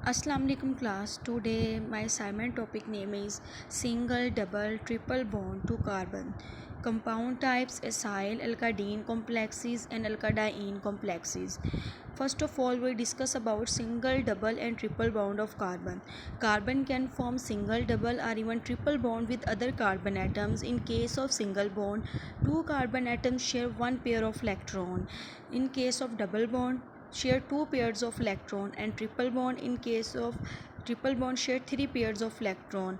Assalamu alaikum class. Today my assignment topic name is single, double, triple bond to carbon. Compound types: acyl, alkadene complexes and alkadiene complexes. First of all, we discuss about single, double and triple bond of carbon. Carbon can form single, double or even triple bond with other carbon atoms. In case of single bond, two carbon atoms share one pair of electron. In case of double bond, share two pairs of electron, and triple bond, in case of triple bond, share three pairs of electron.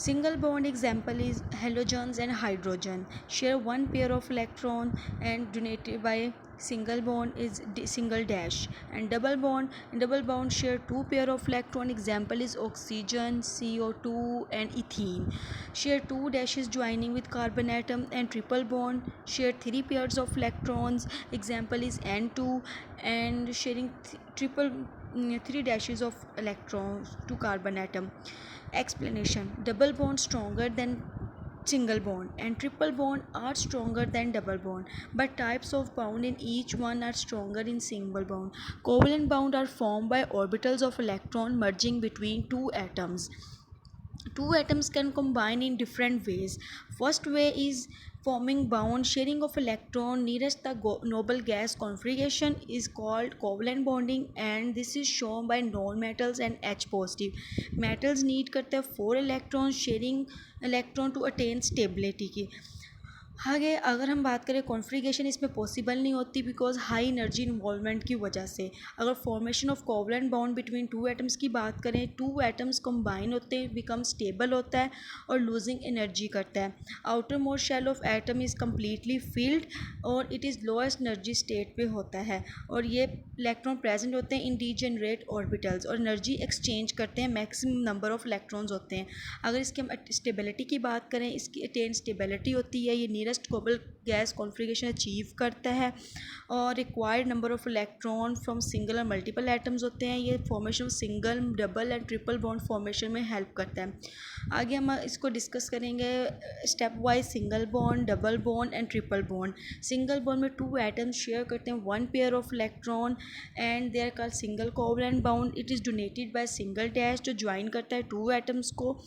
Single bond example is halogens and hydrogen share one pair of electron and donated by single bond is single dash, and double bond share two pair of electron. Example is oxygen, CO2 and ethene share two dashes joining with carbon atom, and triple bond share three pairs of electrons. Example is N2 and sharing three dashes of electrons to carbon atom. Explanation: double bond stronger than single bond and triple bond are stronger than double bond, but types of bond in each one are stronger in single bond. Covalent bond are formed by orbitals of electron merging between two atoms. Two atoms can combine in different ways. First way is forming bond sharing of electron nearest the noble gas configuration is called covalent bonding, and this is shown by non-metals and H positive. Metals need करते हैं 4 electrons sharing electron to attain stability की. आगे अगर हम बात करें configuration, इसमें possible नहीं होती बिकॉज हाई एनर्जी इन्वॉल्वमेंट की वजह से. अगर formation of covalent bond between two atoms की बात करें, टू एटम्स कंबाइन होते हैं, बिकम स्टेबल होता है और लूजिंग एनर्जी करता है. Outermost shell of atom is completely filled और it is lowest energy state पे होता है, और ये इलेक्ट्रॉन प्रेजेंट होते हैं इन डीजेनरेट ऑर्बिटल्स और एनर्जी एक्सचेंज करते हैं. मैक्सिमम नंबर ऑफ इलेक्ट्रॉन्स होते हैं. अगर इसके हम स्टेबिलिटी की बात करें, इसकी अटेन स्टेबिलिटी होती है, ये nearest noble gas configuration achieve करता है और required number of electron from single और मल्टीपल एटम्स होते हैं. ये formation of single, double and triple bond formation में हेल्प करता है. आगे हम इसको डिस्कस करेंगे step wise. Single bond, double bond and triple bond. Single bond में टू एटम्स शेयर करते हैं one pair of electron and they are called single covalent bond. It is donated by single dash जो join करता है two atoms को.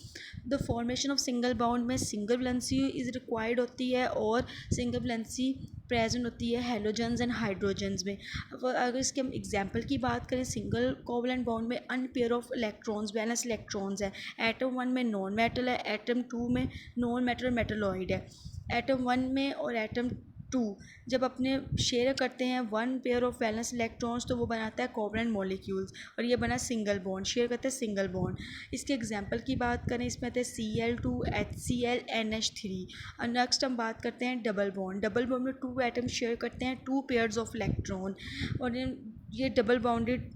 The formation of single bond में single valency is required होती है और सिंगल वैलेंसी प्रेजेंट होती है हेलोजेंस एंड हाइड्रोजन्स में. अगर इसके हम एग्जांपल की बात करें, सिंगल कोवलेंट बॉन्ड में unpair of electrons, valence electrons है. एटम वन में नॉन मेटल है, एटम टू में नॉन मेटल मेटलॉइड है. एटम वन में और एटम टू जब अपने शेयर करते हैं one pair of valence electrons तो वो बनाता है कोवलेंट मॉलिक्यूल्स और ये बना सिंगल बॉन्ड, शेयर करते हैं सिंगल बॉन्ड. इसके एग्जांपल की बात करें, इसमें आते हैं Cl2, HCl, NH3. और नेक्स्ट हम बात करते हैं डबल बॉन्ड. डबल बॉन्ड में टू एटम शेयर करते हैं टू पेयर्स ऑफ इलेक्ट्रॉन और ये डबल बॉन्डेड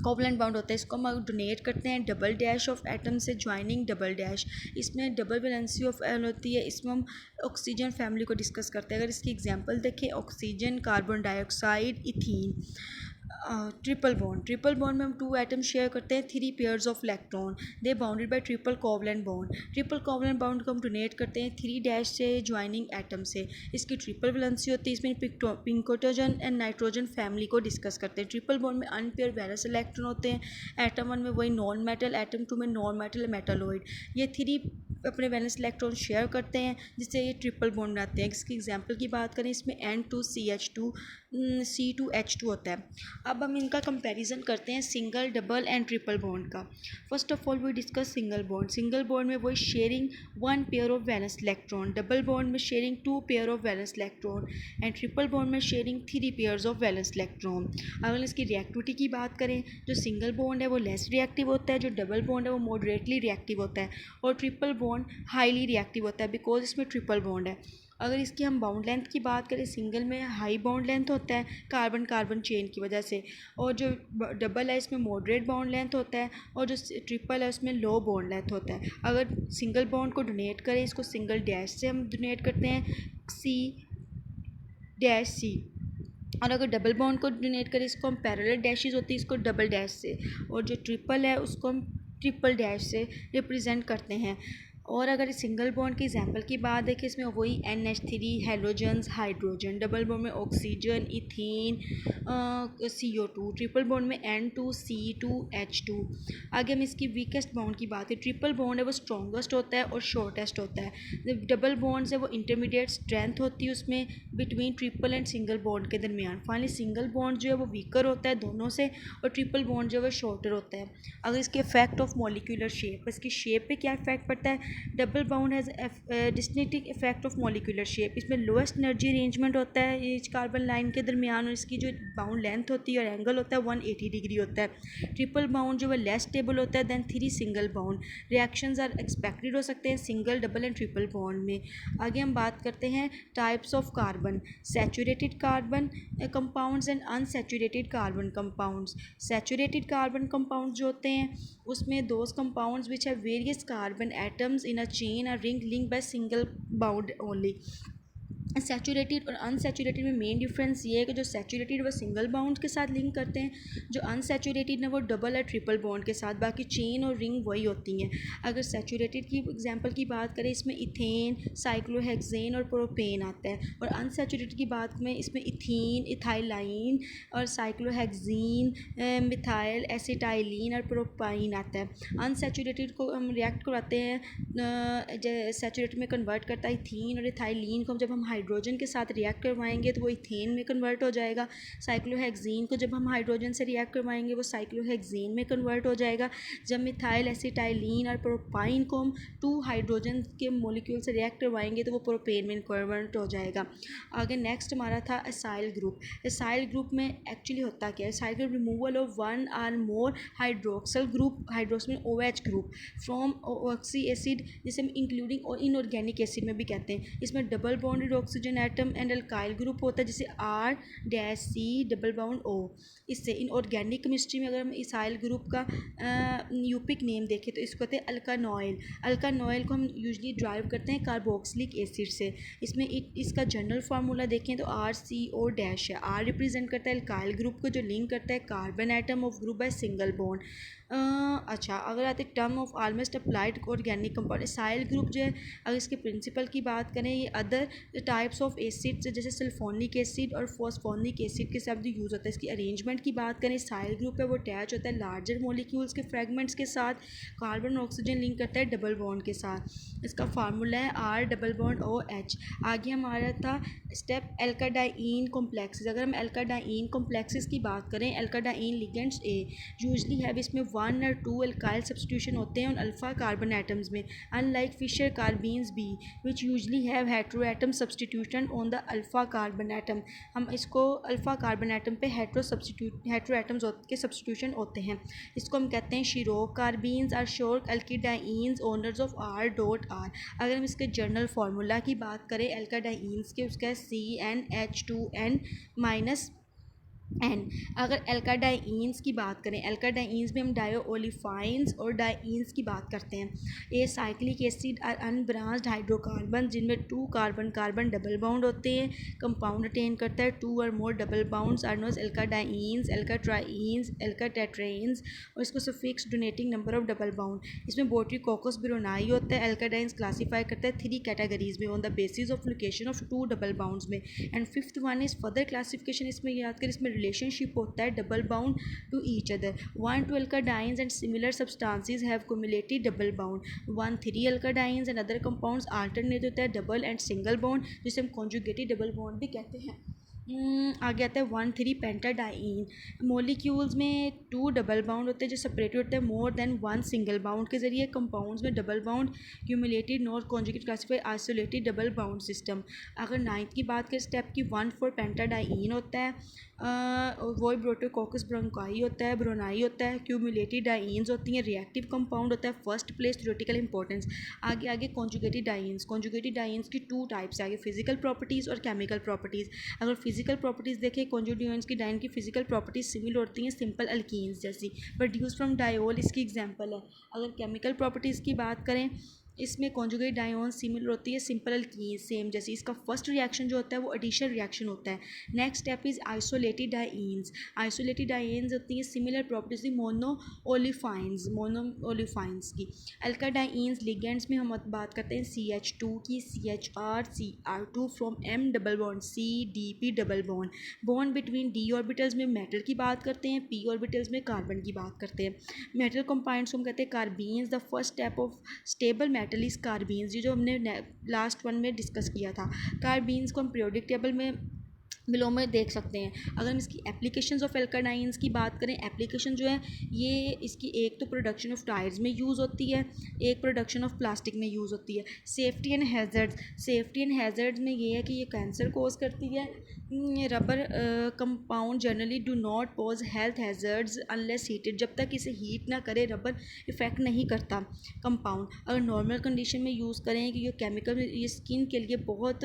कोवलेंट बाउंड होता है. इसको हम डोनेट करते हैं डबल डैश ऑफ एटम से ज्वाइनिंग डबल डैश. इसमें डबल वैलेंसी ऑफ एल होती है. इसमें हम ऑक्सीजन फैमिली को डिस्कस करते हैं. अगर इसकी एग्जांपल देखें, oxygen, carbon dioxide, ethene. Triple bond में हम टू एटम शेयर करते हैं three pairs of electron. They bounded by triple covalent bond. Triple covalent bond को हम डोनेट करते हैं थ्री डैश से ज्वाइनिंग एटम से. इसकी ट्रिपल वैलेंसी होती है. इसमें पिंकोटोजन एंड नाइट्रोजन फैमिली को डिस्कस करते हैं. ट्रिपल बॉन्ड में अनपेयर वैलेंस इलेक्ट्रॉन होते हैं. एटम वन में वही नॉन मेटल, एटम टू में नॉन मेटल मेटलॉइड. ये थ्री अपने वैलेंस इलेक्ट्रॉन शेयर करते हैं जिससे ये ट्रिपल बॉन्ड बनाते हैं. इसकी एग्जांपल की बात करें, इसमें N2CH2 C2H2 होता है. अब हम इनका कंपैरिजन करते हैं single, double and triple bond का. First of all we discuss single bond. Single bond में वही sharing one pair of valence electron. Double bond में sharing two pair of valence electron and triple bond में sharing three pairs of valence electron. अगर इसकी reactivity की बात करें, जो सिंगल बॉन्ड है वो लेस रिएक्टिव होता है, जो डबल बॉन्ड है वो मॉडरेटली रिएक्टिव होता है और ट्रिपल बॉन्ड हाईली रिएक्टिव होता है बिकॉज इसमें ट्रिपल बॉन्ड है. अगर इसकी हम बाउंड लेंथ की बात करें, सिंगल में हाई बाउंड लेंथ होता है कार्बन कार्बन चेन की वजह से, और जो डबल है इसमें मॉडरेट बाउंड लेंथ होता है और जो ट्रिपल है उसमें लो बाउंड लेंथ होता है. अगर सिंगल बॉन्ड को डोनेट करें, इसको सिंगल डैश से हम डोनेट करते हैं C-C. और अगर डबल बॉन्ड को डोनेट करें, इसको हम पैरेलल डैशेस होती है इसको डबल डैश से, और जो ट्रिपल है उसको हम ट्रिपल डैश से रिप्रेजेंट करते हैं. और अगर सिंगल बॉन्ड की एग्जांपल की बात देखें, इसमें वही NH3 halogens, hydrogen, double bond में oxygen, ethene, CO2, triple bond में N2C2H2। आगे हम इसकी वीकेस्ट बॉन्ड की बात करें, ट्रिपल बॉन्ड है वो स्ट्रॉन्गेस्ट होता है और शॉर्टेस्ट होता है। जब डबल बॉन्ड्स है वो इंटरमीडिएट स्ट्रेंथ होती है उसमें between triple and single bond के दरमियान। फाइनली सिंगल बॉन्ड जो है वो वीकर होता है दोनों से, और ट्रिपल बॉन्ड जो है वो शॉर्टर होता है। अगर इसके इफेक्ट ऑफ मॉलिक्यूलर शेप, इसकी शेप पे क्या इफेक्ट पड़ता है, double bound has distinct effect of molecular shape. इसमें लोएस्ट एनर्जी अरेंजमेंट होता है ईच कार्बन लाइन के दरमियान, और इसकी जो बाउंड लेंथ होती है और एंगल होता है 180 डिग्री होता है। ट्रिपल बाउंड जो है लेस स्टेबल होता है than 3 single bound. Reactions are expected हो सकते हैं single, double and triple bond में। आगे हम बात करते हैं types of carbon, saturated carbon compounds and unsaturated carbon compounds. Saturated carbon compounds जो होते हैं उसमें those compounds which have various carbon atoms in a chain or ring link by single bound only. Saturated और unsaturated में main difference ये है कि जो सैचुरेटेड वो सिंगल बाउंड के साथ लिंक करते हैं, जो अनसैचुरेटेड ना वो डबल या ट्रिपल बॉन्ड के साथ, बाकी चेन और रिंग वही होती हैं। अगर सैचुरेटेड की एग्जांपल की बात करें, इसमें इथेन, साइक्लोहेक्सेन और प्रोपेन आता है, और अनसैचुरेटेड की बात में इसमें इथीन, इथाइलाइन और साइक्लोहेक्सीन, मिथाइल एसिटाइलिन और प्रोपाइन आता है। अनसैचुरेटेड को हम रिएक्ट कराते हैं, सैचुरेटेड में कन्वर्ट करता है इथीन और इथाइलिन को, जब हम हाइड्रोजन के साथ रिएक्ट करवाएंगे तो वो इथेन में कन्वर्ट हो जाएगा। साइक्लोहेक्सीन को जब हम हाइड्रोजन से रिएक्ट करवाएंगे वो साइक्लोहेक्सीन में कन्वर्ट हो जाएगा। जब मिथाइल एसिटाइलिन और प्रोपाइन को हम 2 हाइड्रोजन के मॉलिक्यूल से रिएक्ट करवाएंगे तो वो प्रोपेन में कन्वर्ट हो जाएगा। आगे नेक्स्ट हमारा था एसाइल ग्रुप। एसाइल ग्रुप में एक्चुअली होता क्या है, एसाइल ग्रुप रिमूवल ऑफ 1 और मोर हाइड्रोक्सल ग्रुप, हाइड्रोक्सल में OH group from oxy acid, जिसे हम इंक्लूडिंग और इनऑर्गेनिक एसिड में भी कहते हैं। इसमें double bonded oxygen atom and alkyl group होता है जिसे R-C डबल बाउंड O। इससे इनऑर्गेनिक केमिस्ट्री में अगर हम इसाइल ग्रुप का यूपिक नेम देखें तो इसको कहते हैं अल्कानॉइल। अल्कानॉइल को हम यूजली ड्राइव करते हैं कार्बोक्सिलिक एसिड से। इसमें इसका जनरल फार्मूला देखें तो RCO डैश है। R रिप्रेजेंट करता है अल्काइल ग्रुप को जो लिंक करता है carbon atom of group by single bond. अच्छा, अगर आते term of almost applied organic compound, acyl group जो है अगर इसके प्रिंसिपल की बात करें, ये अदर टाइप्स ऑफ एसिड जैसे सल्फोनिक एसिड और फॉस्फोनिक एसिड के साथ यूज़ होता है। इसकी अरेंजमेंट की बात करें, एसाइल ग्रुप है वो अटैच होता है लार्जर मॉलिक्यूल्स के फ्रेगमेंट्स के साथ, कार्बन ऑक्सीजन लिंक करता है डबल बॉन्ड के साथ। इसका फार्मूला है R डबल बॉन्ड OH। आगे हमारा था स्टेप एल्काडाइन कॉम्प्लेक्सेस। अगर हम एल्काडाइन कॉम्प्लेक्सेस की बात करें, एल्काडाइन लिगेंड्स A यूजली है इसमें 1 और 2 एल्काइल सब्स्टिट्यूशन होते हैं उन अल्फा कार्बन एटम्स में, unlike Fischer carbenes B which usually have hetero atom substitution on the alpha carbon atom. हम इसको अल्फा कार्बन एटम पे हेट्रो एटम्स के सब्स्टिट्यूशन होते हैं। इसको हम कहते हैं शिरोक कार्बीन्स और शोर्क एल्किडाइंस ओनर्स ऑफ R.R। अगर हम इसके जर्नल फार्मूला की बात करें एल्काडाइंस के, उसका CnH2n N। अगर एल्काडाइंस की बात करें, एल्काडाइंस में हम डायोओलिफाइंस और डाइंस की बात करते हैं। ए साइक्लिक एसिड और अनब्रांच्ड हाइड्रोकार्बन जिनमें 2 कार्बन कार्बन डबल बाउंड होते हैं, कंपाउंड अटेन करता है 2 और मोर डबल बाउंड्स आर नोन एल्काडाइंस, एल्काट्राइंस, एल्काटेट्रेंस, और इसको suffix donating number of double bond. इसमें बोट्रिकोकस ब्रोनाई होता है। एल्काडाइंस क्लासीफाई करता है 3 कैटेगरीज में on the basis of location of 2 double bonds में। And 5th one is further classification. इसमें याद करें इसमें रिलेशनशिप होता है double bond to each other. 1-2 alkadienes and similar substances have cumulated double bond. 1-3 alkadienes and other compounds alternate होता है double and single bound, जिसे हम कॉन्जुगेटेड डबल बाउंड भी कहते हैं। आगे आता है 1-3 पेंटाडाइन। मॉलिक्यूल्स में 2 डबल बाउंड होते हैं जो सेपरेटेड होते हैं मोर देन 1 सिंगल बाउंड के जरिए। कंपाउंड्स में double bond cumulated not conjugate classify isolated double bond system. अगर 9th की बात करें स्टेप की 1-4 पेंटाडाइन होता है, वही ब्रोटोकोकस ब्रोंकाई होता है, ब्रोनाई होता है, क्यूमुलेटेड डाइंस होती हैं, रिएक्टिव कंपाउंड होता है फर्स्ट प्लेस थ्योरेटिकल इंपॉर्टेंस। आगे कॉन्जुगेटेड डाइंस। कॉन्जुगेटेड डाइंस की 2 टाइप्स है, आगे फिजिकल प्रॉपर्टीज़ और केमिकल प्रॉपर्टीज़। अगर फिजिकल प्रॉपर्टीज़ देखें, कॉन्जुगेटेड की डाइन की फिजिकल प्रॉपर्टीज सिमिलर होती हैं सिंपल अल्कीन्स जैसी, प्रोड्यूस फ्रॉम डायोल इसकी एग्जांपल है। अगर केमिकल प्रॉपर्टीज़ की बात करें इसमें कॉन्जुगेट डायोन सिमिलर होती है सिंपल अल्कीन सेम जैसे इसका फर्स्ट रिएक्शन जो होता है वो एडिशन रिएक्शन होता है। Next step is isolated dance. Isolated dance होती है सिमिलर प्रॉपर्टीज मोनो ओलिफाइंस की। अल्काडाइन्स लिगेंड्स में हम बात करते हैं CH2 की, CHR from M double bond CDP double bond. Bond between D orbitals में मेटल की बात करते हैं, P ऑर्बिटल्स में कार्बन की बात करते हैं। मेटल कंपाउंड्स को हम कहते हैं carbenes. The first step of stable metal is carbenes, जो हमने लास्ट वन में डिस्कस किया था। कार्बीन्स को हम पीरियोडिक टेबल में बिलो में देख सकते हैं। अगर हम इसकी एप्लीकेशंस ऑफ एल्काडाइंस की बात करें, एप्लीकेशन जो है ये इसकी एक तो प्रोडक्शन ऑफ टायर्स में यूज़ होती है, एक प्रोडक्शन ऑफ प्लास्टिक में यूज़ होती है। सेफ्टी एंड हैज़र्ड्स में ये है कि ये कैंसर कोज करती है। Rubber compound generally do not pose health hazards unless heated, जब तक इसे हीट ना करे रबर इफ़ेक्ट नहीं करता कंपाउंड। अगर नॉर्मल कंडीशन में यूज़ करें कि ये केमिकल ये स्किन के लिए बहुत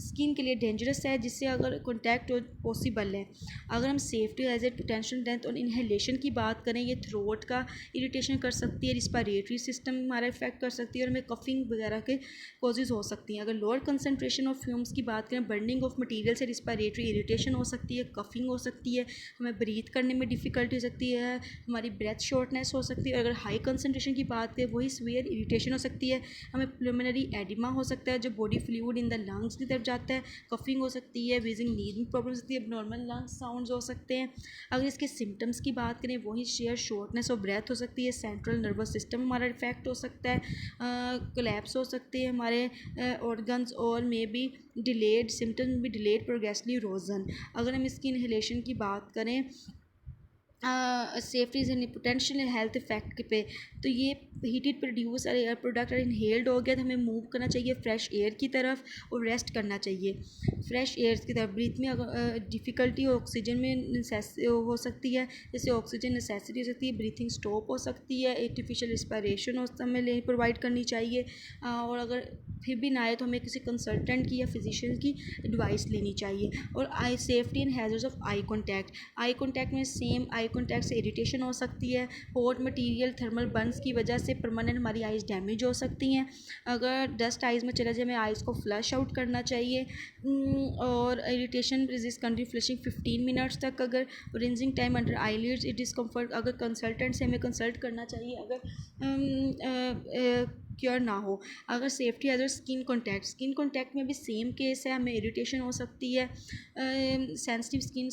स्किन के लिए डेंजरस है, जिससे अगर कॉन्टैक्ट पॉसिबल है। अगर हम safety as a potential death और इन्हेलेशन की बात करें, ये थ्रोट का इरिटेशन कर सकती है, रिस्पायरेटरी सिस्टम हमारा इफेक्ट कर सकती है और हमें कफिंग वगैरह के कॉजेज़ हो सकती हैं। अगर लोअर कंसनट्रेशन ऑफ फ्यूम्स की बात करें, बर्निंग ऑफ मटीरियल से रिस्पायरेटरी इरिटेशन हो सकती है, कफिंग हो सकती है, हमें ब्रीथ करने में डिफ़िकल्टी हो सकती है, हमारी ब्रेथ शॉर्टनेस हो सकती है। अगर हाई कंसनट्रेशन की बात करें, वही सीवियर इरिटेशन हो सकती है, हमें प्लुमिनरी एडिमा हो सकता है जो body fluid in the lungs की तरफ जाता है, कफिंग हो सकती है, वीजिंग नीजिंग प्रॉब्लम हो सकती है, नॉर्मल लंग्स साउंड्स हो सकते हैं। अगर इसके सिम्टम्स की बात करें, वही शेयर शॉर्टनेस ऑफ ब्रेथ हो सकती है, सेंट्रल नर्वस सिस्टम हमारा इफेक्ट हो सकता है, कोलैप्स हो सकते हैं हमारे ऑर्गन्स और मे बी डिलेड सिम्टम्स में भी डिलेड प्रोग्रेसिव इरोजन। अगर हम इसकी इन्हेलेशन की बात करें safety and potential health effect पे, तो ये हीटेड प्रोड्यूस एयर प्रोडक्ट और इनहेल्ड हो गया तो हमें मूव करना चाहिए फ्रेश एयर की तरफ और रेस्ट करना चाहिए फ्रेश एयर की तरफ। ब्रीथ में अगर डिफ़िकल्टी ऑक्सीजन में हो सकती है, जैसे ऑक्सीजन नेसेसिटी हो सकती है, ब्रीथिंग स्टॉप हो सकती है, आर्टिफिशियल रिस्पायरेशन हमें प्रोवाइड करनी चाहिए। और अगर फिर भी ना आए तो हमें किसी कंसल्टेंट की या फिजिशियन की एडवाइस लेनी चाहिए। और eye safety and hazards of eye contact में सेम आई कॉन्टैक्ट से इरिटेशन हो सकती है, हॉट मटेरियल थर्मल बर्न्स की वजह से परमानेंट हमारी आइज़ डैमेज हो सकती हैं। अगर डस्ट आइज़ में चला जाए हमें आइज़ को फ्लश आउट करना चाहिए। और irritation resist country flushing 15 minutes तक। अगर rinsing time under eyelids it discomfort, अगर कंसल्टेंट से हमें कंसल्ट करना चाहिए अगर क्योर ना हो। अगर सेफ्टी अदर स्किन कॉन्टैक्ट में भी सेम केस है, हमें इरिटेशन हो सकती है। सेंसिटिव स्किन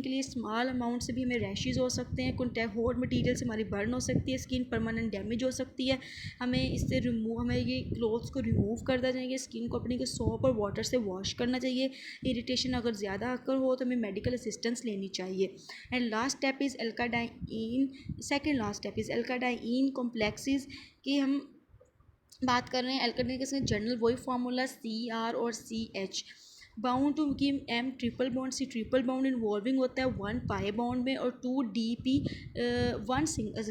के लिए स्मॉल अमाउंट से भी हमें रैशेज़ हो सकते हैं। कॉन्टैक्ट हॉट मटेरियल से हमारी बर्न हो सकती है, स्किन परमानेंट डैमेज हो सकती है। हमें ये क्लोथ्स को रिमूव करना चाहिए, स्किन को अपनी को सोप और वाटर से वॉश करना चाहिए। इरिटेशन अगर ज़्यादा अगर हो तो हमें मेडिकल असिस्टेंस लेनी चाहिए। And last step is alkylidene complexes की हम बात कर रहे हैं। एल्काडाइन के जनरल वही फार्मूला CR और CH bound to give M triple bond, C triple bond involving होता है 1 पाई बॉन्ड में और 2 DP 1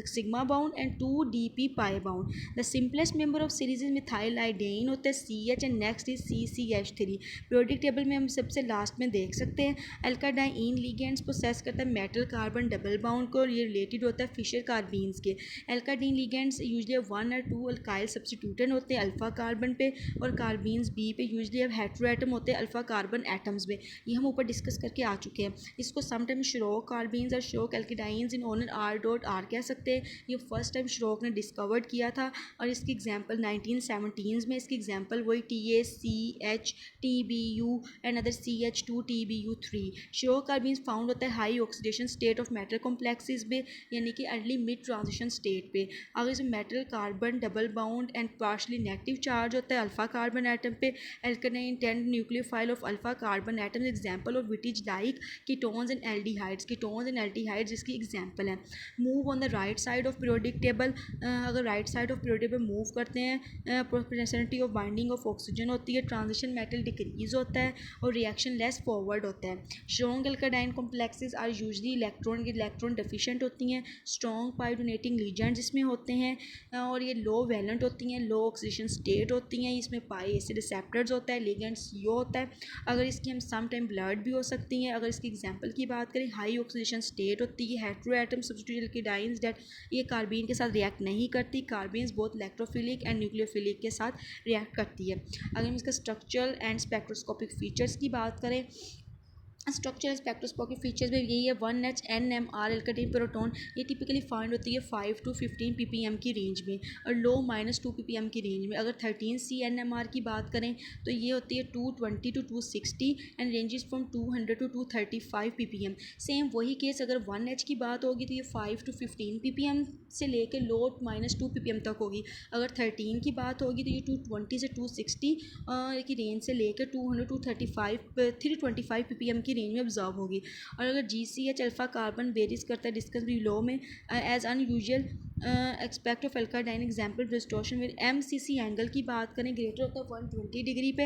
sigma bond and 2 DP pi bond. The simplest member of series methylidene होता है CH and next is CCH3। Periodic table में हम सबसे last में देख सकते हैं। एल्काडाइन लिगेंड्स प्रोसेस करता है मेटल कार्बन डबल बाउंड को और ये रिलेटेड होता है फिशर कार्बीन्स के। एल्काडाइन लिगेंड्स यूजली 1 और 2 अल्काइल सब्स्टिट्यूटेंट होते हैं अल्फा कार्बन पे और कार्बीन्स B पे यूजली अब हेटेरो एटम होते हैं अल्फा कार्बन एटम्स में। ये हम ऊपर डिस्कस करके आ चुके हैं। इसको समटाइम श्रोक कार्बीन्स और श्रोक एल्काडाइंस इन ऑनर R.R कह सकते हैं। ये फर्स्ट टाइम श्रोक ने डिस्कवर्ड किया था और इसकी एग्जांपल 1917 में इसकी एग्जांपल वही TaCH TBU and other CH2 TBU3। Schrock carbenes found होता है high oxidation state of metal complexes में, यानी कि अर्ली मिड ट्रांजिशन स्टेट पे। अगर इसमें metal carbon double bond and partially negative charge होता है अल्फा कार्बन एटम पे। Alkylidene tend nucleophile of alpha carbon atoms example of which is like ketones and aldehydes इसकी एग्जांपल है। Move on the right side of periodic table, अगर right side of periodic table move करते हैं propensity of binding of oxygen होती है, transition metal decrease होता है और रिएक्शन लेस फॉरवर्ड होता है। Strong alkylidene complexes are usually electron deficient होती हैं, स्ट्रॉन्ग पाई डोनेटिंग लीजेंड्स इसमें होते हैं और ये लो वैलेंट होती हैं, लो ऑक्सीडेशन स्टेट होती हैं। इसमें पाई एसिड रिसेप्टर्स होता है, लिगेंड CO होता है अगर इसकी हम सम टाइम ब्लड भी हो सकती हैं। अगर इसकी एग्जांपल की बात करें, हाई ऑक्सीडेशन स्टेट होती है, हेटेरो एटम सब्स्टिट्यूट एल्केडाइंस डेट ये कार्बीन के साथ रिएक्ट नहीं करती, कार्बीन्स बहुत इलेक्ट्रोफिलिक एंड न्यूक्लियोफिलिक के साथ रिएक्ट करती है। अगर हम इसका स्ट्रक्चरल एंड स्पेक्ट्रोस्कोपिक फीचर्स की बात करें, स्ट्रक्चर स्पेक्ट्रोस्कोपिक फीचर्स में यही है 1H NMR एल्केटाइन प्रोटॉन, ये टिपिकली फाइंड होती है 5 to 15 ppm की रेंज में और लो -2 ppm की रेंज में। अगर 13C NMR की बात करें तो ये होती है 220 to 260 and ranges from 200 to 235 ppm। Same वही केस अगर 1H की बात होगी तो ये 5 to 15 ppm से लेकर लो -2 ppm तक होगी। अगर 13 की बात होगी तो ये 220 से 260 की रेंज से लेकर 200 to 325 ppm की रेंज में ऑब्जर्व होगी। और अगर GCH अल्फा कार्बन वेरीज करता है डिस्कस बिलो में as unusual expect of alkylidene example distortion with MCC angle की बात करें ग्रेटर होता है 120 डिग्री पे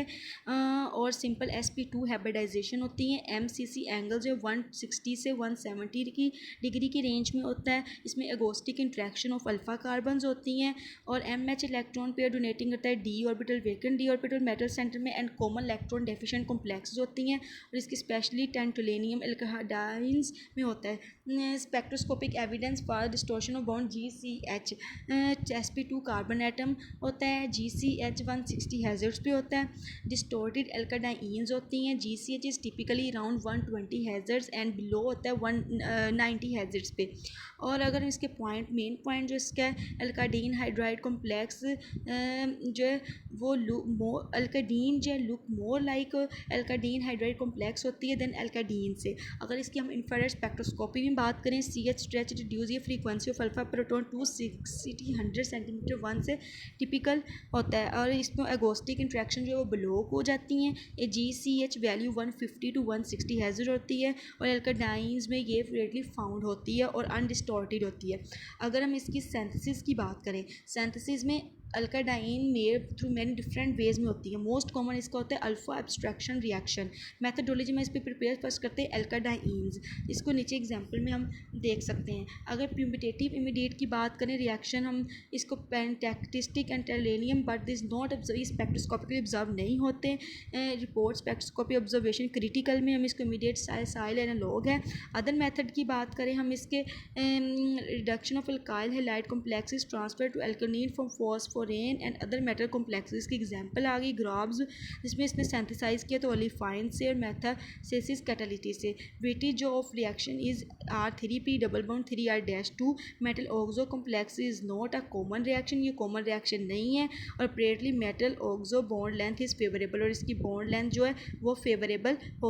और सिंपल sp2 हाइब्रिडाइजेशन होती है। MCC एंगल जो 160 से 170 की डिग्री की रेंज में होता है। इसमें एगोस्टिक इंट्रैक्शन ऑफ अल्फा कार्बन्स होती हैं और MH इलेक्ट्रॉन पेयर डोनेटिंग करता है d orbital vacant d orbital metal centre में and common electron deficient complex होती हैं और इसकी स्पेशली टेंटोलेनियम एल्काडाइंस में होता है। Spectroscopic evidence for distortion of bond GCH sp2 carbon atom होता है, GCH 160 हैजर्ड्स पे होता है। डिस्टॉर्टेड एल्काडाइंस होती हैं, GCH is typically around 120 hazards and below होता है 190 हैजर्ड्स पे। और अगर इसके मेन पॉइंट जो इसका है एल्काडीन हाइड्राइड कॉम्प्लेक्स जो है वो एल्काडीन जो है look more like alkylidene hydride complex होती है देन एल्काडीन से। अगर इसकी हम इंफ्रारेड स्पेक्ट्रोस्कोपी में बात करें, CH स्ट्रेच रिड्यूस ये frequency of alpha proton 260 100 centimetre 1 से टिपिकल होता है और इसमें एगोस्टिक इंट्रैक्शन जो है वो ब्लॉक हो जाती हैं। ये GCH वैल्यू 150 to 160 हैजर्ड होती है और एल्काडाइंस में ये रेडली फाउंड होती है और अनडिस्टॉर्टेड होती है। अगर हम इसकी सिंथेसिस की बात करें, सिंथेसिस में alkylidene made through many different ways में होती है। मोस्ट कॉमन इसका होता है अल्फा एब्स्ट्रैक्शन रिएक्शन। मेथडोलॉजी में इस पर प्रिपेयर फर्स्ट करते हैं एल्काडाइंस, इसको नीचे एग्जांपल में हम देख सकते हैं। अगर प्यूमिटेटिव इमीडिएट की बात करें रिएक्शन, हम इसको पेंटैक्टिस्टिक एंड टेलेनियम but this not observe spectroscopically observe नहीं होते। रिपोर्ट स्पेक्ट्रोस्कोपी ऑब्जर्वेशन क्रिटिकल में हम इसको इमीडिएट साइल एनालॉग है। अदर मेथड की बात करें हम इसके reduction of alkyl halide complexes transfer to एल्कानिन from phosphorane and other metal complexes की एग्जांपल आ गई ग्राब्स, जिसमें इसने सिंथेसाइज किया तो ओलिफाइन से और मेथासेसिस कैटालिटिस से। Weightage of reaction is R3P double bond 3R-2 metal oxo complex is not a common reaction, ये कॉमन रिएक्शन नहीं है और प्रेटली metal oxo bond length is favourable और इसकी बॉन्ड लेंथ जो है वो फेवरेबल